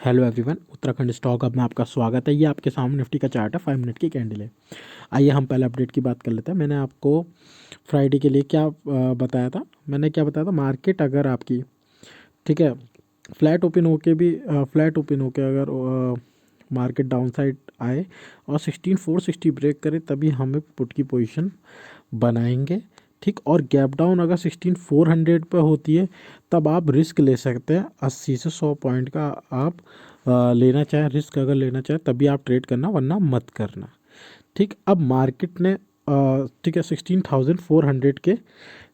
Hello everyone, Uttarakhand stock hub में आपका स्वागत है। ये आपके सामने निफ्टी का चार्ट है, 5 मिनट की कैंडल है। आइए हम पहले अपडेट की बात कर लेते हैं। मैंने आपको फ्राइडे के लिए क्या बताया था। मैंने क्या बताया था, मार्केट अगर आपकी ठीक है फ्लैट ओपन होके अगर मार्केट डाउन साइड आए और 16,460 ब्रेक करे तभी हमें पुट की पोजीशन बनाएंगे। ठीक, और गैप डाउन अगर 16,400 पे होती है तब आप रिस्क ले सकते हैं। 80 से 100 पॉइंट का आप लेना चाहें रिस्क, अगर लेना चाहें तभी आप ट्रेड करना, वरना मत करना। ठीक, अब मार्केट ने ठीक है 16,400 के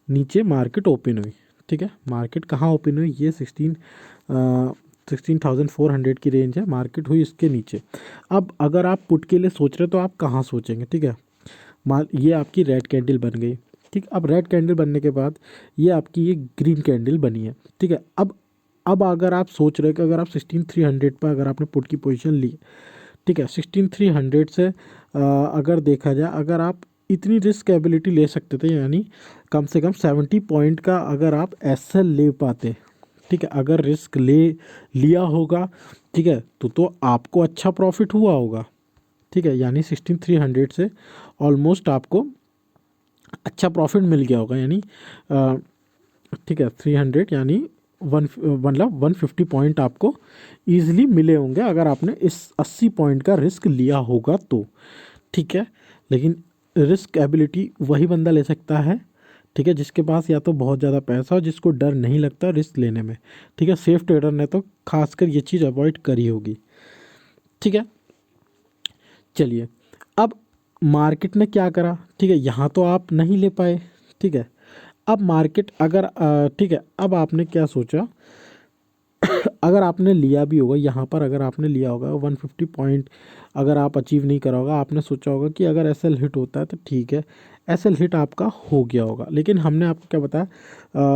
नीचे मार्केट ओपन हुई। ठीक है, मार्केट कहाँ ओपन हुई, ये 16,400 की रेंज है, मार्केट हुई इसके नीचे। अब अगर आप पुट के लिए सोच रहे हो तो आप कहाँ सोचेंगे। ठीक है, ये आपकी रेड कैंडल बन गई। ठीक, अब रेड कैंडल बनने के बाद ये आपकी ये ग्रीन कैंडल बनी है। ठीक है, अब अगर आप सोच रहे हो कि अगर आप 16,300 पर अगर आपने पुट की पोजीशन ली, ठीक है 16,300 से अगर देखा जाए, अगर आप इतनी रिस्क एबिलिटी ले सकते थे, यानी कम से कम 70 पॉइंट का अगर आप एसएल ले पाते, ठीक है, अगर रिस्क ले लिया होगा, ठीक है, तो आपको अच्छा प्रॉफिट हुआ होगा। ठीक है, यानी 16,300 से ऑलमोस्ट आपको अच्छा प्रॉफिट मिल गया होगा, यानी ठीक है 300 यानी मतलब 150 पॉइंट आपको ईजिली मिले होंगे अगर आपने इस 80 पॉइंट का रिस्क लिया होगा तो। ठीक है, लेकिन रिस्क एबिलिटी वही बंदा ले सकता है, ठीक है, जिसके पास या तो बहुत ज़्यादा पैसा हो, जिसको डर नहीं लगता रिस्क लेने में। ठीक है, सेफ ट्रेडर ने तो खासकर ये चीज़ अवॉइड करी होगी। ठीक है, चलिए अब मार्केट ने क्या करा। ठीक है, यहाँ तो आप नहीं ले पाए। ठीक है, अब मार्केट अगर ठीक है, अब आपने क्या सोचा, अगर आपने लिया भी होगा यहाँ पर, अगर आपने लिया होगा 150 पॉइंट अगर आप अचीव नहीं करा होगा, आपने सोचा होगा कि अगर एसएल हिट होता है तो ठीक है, एसएल हिट आपका हो गया होगा। लेकिन हमने आपको क्या बताया,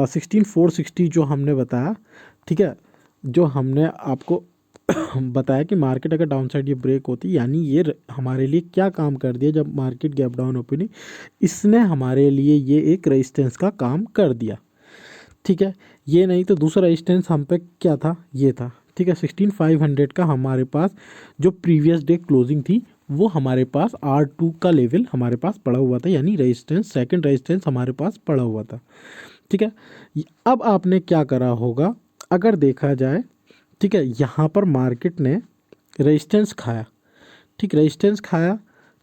16,460 जो हमने बताया, ठीक है, जो हमने आपको बताया कि मार्केट अगर डाउन साइड ये ब्रेक होती, यानी ये हमारे लिए क्या काम कर दिया, जब मार्केट गैप डाउन ओपन, इसने हमारे लिए ये एक रेजिस्टेंस का काम कर दिया। ठीक है, ये नहीं तो दूसरा रेजिस्टेंस हम पे क्या था, ये था। ठीक है, 16,500 का हमारे पास जो प्रीवियस डे क्लोजिंग थी वो हमारे पास R2 का लेवल हमारे पास पड़ा हुआ था, यानी रेजिस्टेंस, सेकंड रेजिस्टेंस हमारे पास पड़ा हुआ था। ठीक है, अब आपने क्या करा होगा, अगर देखा जाए, ठीक है, यहाँ पर मार्केट ने रेजिस्टेंस खाया। ठीक, रेजिस्टेंस खाया,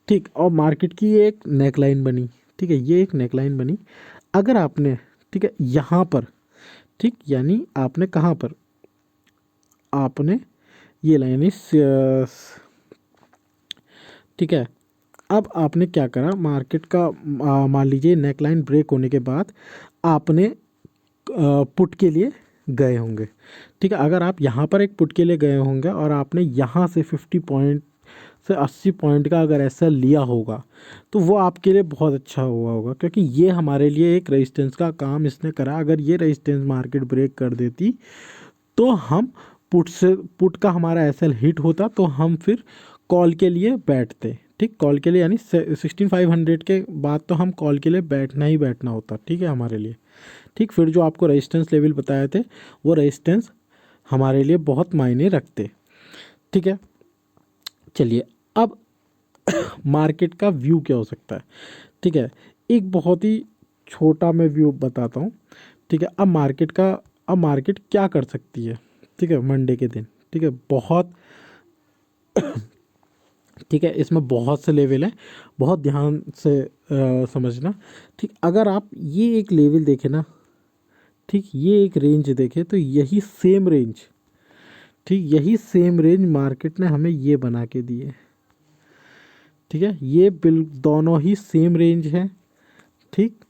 ठीक, और मार्केट की ये एक नेकलाइन बनी। ठीक है, ये एक नेकलाइन बनी। अगर आपने, ठीक है, यहाँ पर, ठीक, यानी आपने कहाँ पर, आपने ये लाइन ठीक है, अब आपने क्या करा, मार्केट का मान लीजिए नेकलाइन ब्रेक होने के बाद आपने पुट के लिए गए होंगे। ठीक है, अगर आप यहाँ पर एक पुट के लिए गए होंगे और आपने यहाँ से 50 पॉइंट से 80 पॉइंट का अगर ऐसा लिया होगा तो वो आपके लिए बहुत अच्छा हुआ होगा, क्योंकि ये हमारे लिए एक रेजिस्टेंस का काम इसने करा। अगर ये रेजिस्टेंस मार्केट ब्रेक कर देती तो हम पुट का हमारा एसएल हिट होता तो हम फिर कॉल के लिए बैठते। ठीक, कॉल के लिए, यानी 16,500 के बाद तो हम कॉल के लिए बैठना ही बैठना होता। ठीक है, हमारे लिए। ठीक, फिर जो आपको रेजिस्टेंस लेवल बताए थे वो रेजिस्टेंस हमारे लिए बहुत मायने रखते। ठीक है, चलिए अब मार्केट का व्यू क्या हो सकता है। ठीक है, एक बहुत ही छोटा मैं व्यू बताता हूँ। ठीक है, अब मार्केट क्या कर सकती है। ठीक है, मंडे के दिन, ठीक है, बहुत ठीक है, इसमें बहुत से लेवल हैं, बहुत ध्यान से समझना। ठीक, अगर आप ये एक लेवल देखें ना, ठीक, ये एक रेंज देखें तो यही सेम रेंज, ठीक, यही सेम रेंज मार्केट ने हमें ये बना के दी है। ठीक है, ये बिल दोनों ही सेम रेंज है। ठीक,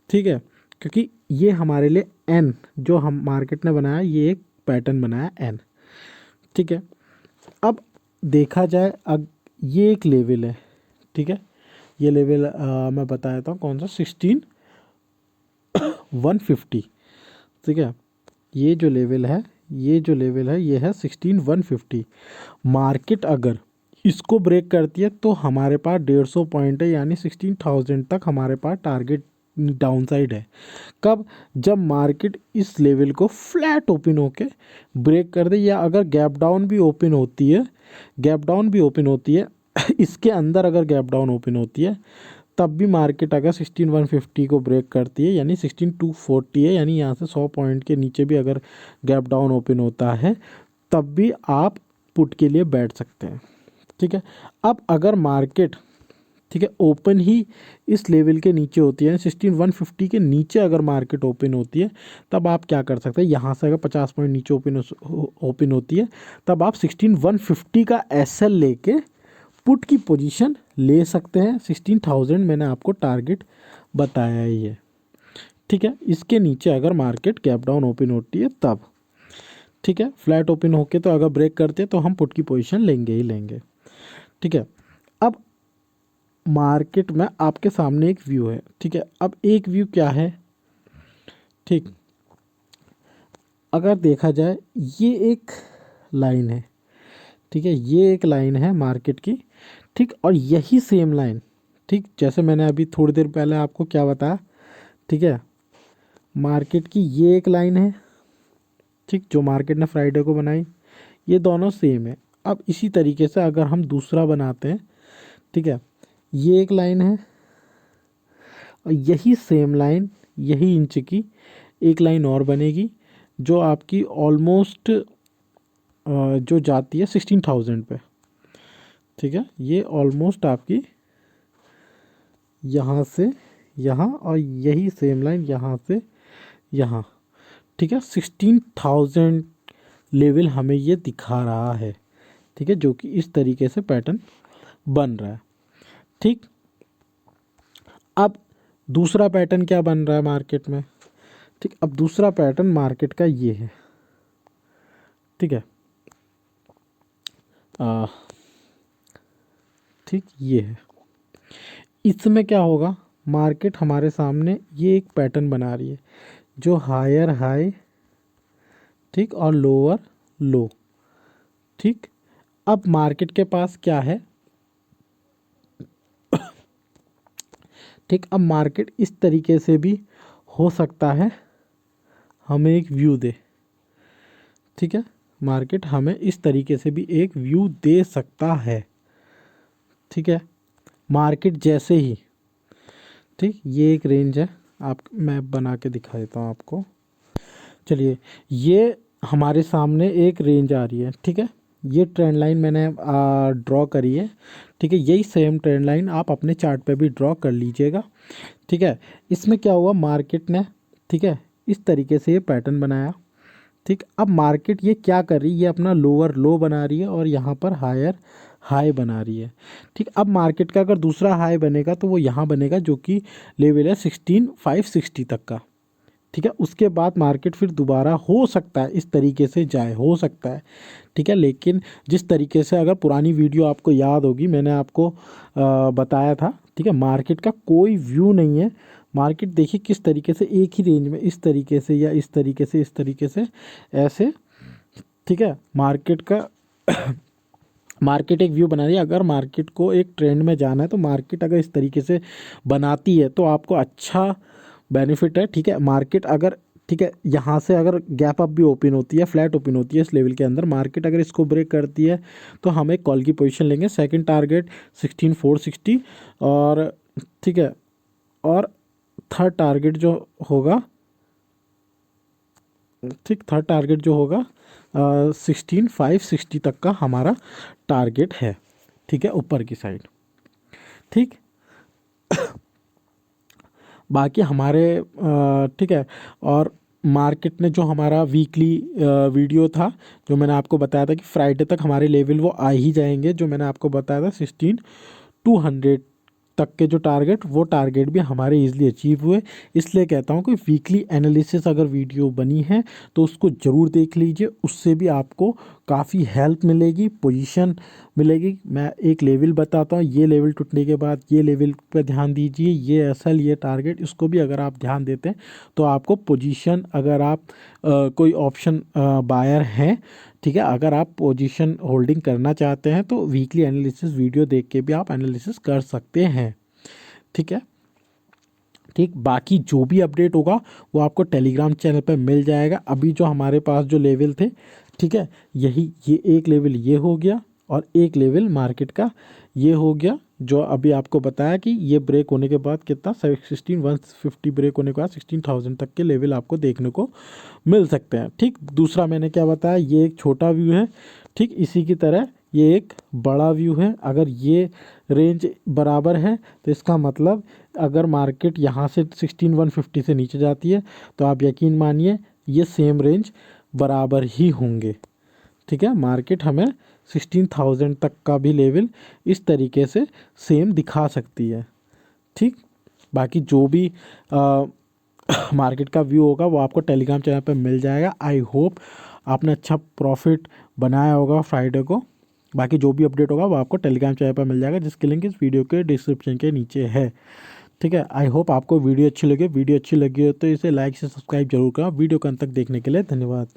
ठीक है, क्योंकि ये हमारे लिए एन जो हम मार्केट ने बनाया, ये एक पैटर्न बनाया एन। ठीक है, अब देखा जाए, अब ये एक लेवल है। ठीक है, ये लेवल मैं बता देता हूँ कौन सा, 16,150। ठीक है, ये जो लेवल है, ये है 16,150। मार्केट अगर इसको ब्रेक करती है तो हमारे पास 150 पॉइंट है, यानी 16,000 तक हमारे पास टारगेट डाउन साइड है। कब? जब मार्केट इस लेवल को फ्लैट ओपन होके ब्रेक कर दे, या अगर गैप डाउन भी ओपन होती है, गैप डाउन भी ओपन होती है इसके अंदर अगर गैप डाउन ओपन होती है, तब भी मार्केट अगर 16,150 को ब्रेक करती है, यानी 16,240 है, यानी यहाँ से 100 पॉइंट के नीचे भी अगर गैप डाउन ओपन होता है, तब भी आप पुट के लिए बैठ सकते हैं। ठीक है। अब अगर मार्केट, ठीक है, ओपन ही इस लेवल के नीचे होती है, 16,150 के नीचे अगर मार्केट ओपन होती है, तब आप क्या कर सकते हैं, यहाँ से अगर 50 पॉइंट नीचे ओपन होती है, तब आप 16,150 का एसएल लेके पुट की पोजीशन ले सकते हैं। 16,000 मैंने आपको टारगेट बताया ही है। ठीक है। इसके नीचे अगर मार्केट गैप डाउन ओपन होती है तब, ठीक है, फ्लैट ओपन होके तो अगर ब्रेक करते हैं तो हम पुट की पोजीशन लेंगे ही लेंगे। ठीक है। अब मार्केट में आपके सामने एक व्यू है। ठीक है। अब एक व्यू क्या है, ठीक, अगर देखा जाए ये एक लाइन है, ठीक है, ये एक लाइन है मार्केट की, ठीक, और यही सेम लाइन, ठीक, जैसे मैंने अभी थोड़ी देर पहले आपको क्या बताया, ठीक है, मार्केट की ये एक लाइन है, ठीक, जो मार्केट ने फ्राइडे को बनाई, ये दोनों सेम है। अब इसी तरीके से अगर हम दूसरा बनाते हैं, ठीक है, ये एक लाइन है और यही सेम लाइन, यही इंच की एक लाइन और बनेगी, जो आपकी ऑलमोस्ट जो जाती है 16,000 पे। ठीक है। ये ऑलमोस्ट आपकी यहाँ से यहाँ, और यही सेम लाइन यहाँ से यहाँ, ठीक है, 16,000 लेवल हमें ये दिखा रहा है। ठीक है। जो कि इस तरीके से पैटर्न बन रहा है। ठीक। अब दूसरा पैटर्न क्या बन रहा है मार्केट में, ठीक, अब दूसरा पैटर्न मार्केट का ये है। ठीक है। ठीक, ये है। इसमें क्या होगा, मार्केट हमारे सामने ये एक पैटर्न बना रही है, जो हायर हाई, ठीक, और लोअर लो। ठीक। अब मार्केट के पास क्या है, ठीक, अब मार्केट इस तरीके से भी हो सकता है हमें एक व्यू दे। ठीक है। मार्केट हमें इस तरीके से भी एक व्यू दे सकता है। ठीक है। मार्केट जैसे ही, ठीक, ये एक रेंज है, आप, मैं बना के दिखा देता हूँ आपको। चलिए, ये हमारे सामने एक रेंज आ रही है। ठीक है। ये ट्रेंड लाइन मैंने ड्रॉ करी है। ठीक है। यही सेम ट्रेंड लाइन आप अपने चार्ट पे भी ड्रॉ कर लीजिएगा। ठीक है। इसमें क्या हुआ, मार्केट ने, ठीक है, इस तरीके से ये पैटर्न बनाया। ठीक। अब मार्केट ये क्या कर रही है, ये अपना लोअर लो बना रही है और यहाँ पर हायर हाई बना रही है। ठीक। अब मार्केट का अगर दूसरा हाई बनेगा तो वो यहाँ बनेगा, जो कि लेवल है 16,560 तक का। ठीक है। उसके बाद मार्केट फिर दोबारा हो सकता है इस तरीके से जाए, हो सकता है। ठीक है। लेकिन जिस तरीके से, अगर पुरानी वीडियो आपको याद होगी, मैंने आपको बताया था, ठीक है, मार्केट का कोई व्यू नहीं है। मार्केट देखिए किस तरीके से एक ही रेंज में, इस तरीके से या इस तरीके से, इस तरीके से, ऐसे, ठीक है, मार्केट का मार्केट एक व्यू बना रही है। अगर मार्केट को एक ट्रेंड में जाना है तो मार्केट अगर इस तरीके से बनाती है तो आपको अच्छा बेनिफिट है। ठीक है। मार्केट अगर, ठीक है, यहाँ से अगर गैप अप भी ओपन होती है, फ्लैट ओपन होती है इस लेवल के अंदर, मार्केट अगर इसको ब्रेक करती है तो हम एक कॉल की पोजीशन लेंगे। सेकंड टारगेट 16,460, और ठीक है, और थर्ड टारगेट जो होगा, ठीक, थर्ड टारगेट जो होगा 16,560 तक का हमारा टारगेट है। ठीक है, ऊपर की साइड। ठीक। बाकी हमारे ठीक है, और मार्केट ने जो हमारा वीकली वीडियो था, जो मैंने आपको बताया था कि फ्राइडे तक हमारे लेवल वो आ ही जाएंगे, जो मैंने आपको बताया था 16,200 तक के जो टारगेट, वो टारगेट भी हमारे इजीली अचीव हुए। इसलिए कहता हूँ कि वीकली एनालिसिस अगर वीडियो बनी है तो उसको ज़रूर देख लीजिए, उससे भी आपको काफ़ी हेल्प मिलेगी, पोजीशन मिलेगी। मैं एक लेवल बताता हूँ, ये लेवल टूटने के बाद ये लेवल पे ध्यान दीजिए, ये एसएल, ये टारगेट, इसको भी अगर आप ध्यान देते हैं तो आपको पोजीशन, अगर आप कोई ऑप्शन बायर हैं, ठीक है, अगर आप पोजीशन होल्डिंग करना चाहते हैं तो वीकली एनालिसिस वीडियो देख के भी आप एनालिसिस कर सकते हैं। ठीक है। ठीक, बाकी जो भी अपडेट होगा वो आपको टेलीग्राम चैनल पे मिल जाएगा। अभी जो हमारे पास जो लेवल थे, ठीक है, यही ये एक लेवल ये हो गया और एक लेवल मार्केट का ये हो गया, जो अभी आपको बताया कि ये ब्रेक होने के बाद कितना 16,150 ब्रेक होने के बाद 16,000 तक के लेवल आपको देखने को मिल सकते हैं। ठीक, दूसरा मैंने क्या बताया, ये एक छोटा व्यू है। ठीक, इसी की तरह ये एक बड़ा व्यू है। अगर ये रेंज बराबर है तो इसका मतलब अगर मार्केट यहाँ से 16,150 से नीचे जाती है तो आप यकीन मानिए ये सेम रेंज बराबर ही होंगे। ठीक है, मार्केट हमें 16,000 तक का भी लेवल इस तरीके से सेम दिखा सकती है। ठीक, बाकी जो भी मार्केट का व्यू होगा वो आपको टेलीग्राम चैनल पर मिल जाएगा। आई होप आपने अच्छा प्रॉफिट बनाया होगा फ्राइडे को। बाकी जो भी अपडेट होगा वो आपको टेलीग्राम चैनल पर मिल जाएगा, जिसकी लिंक इस वीडियो के डिस्क्रिप्शन के नीचे है। ठीक है, आई होप आपको वीडियो अच्छी लगी हो तो इसे लाइक से सब्सक्राइब जरूर करें। वीडियो को अंत तक देखने के लिए धन्यवाद।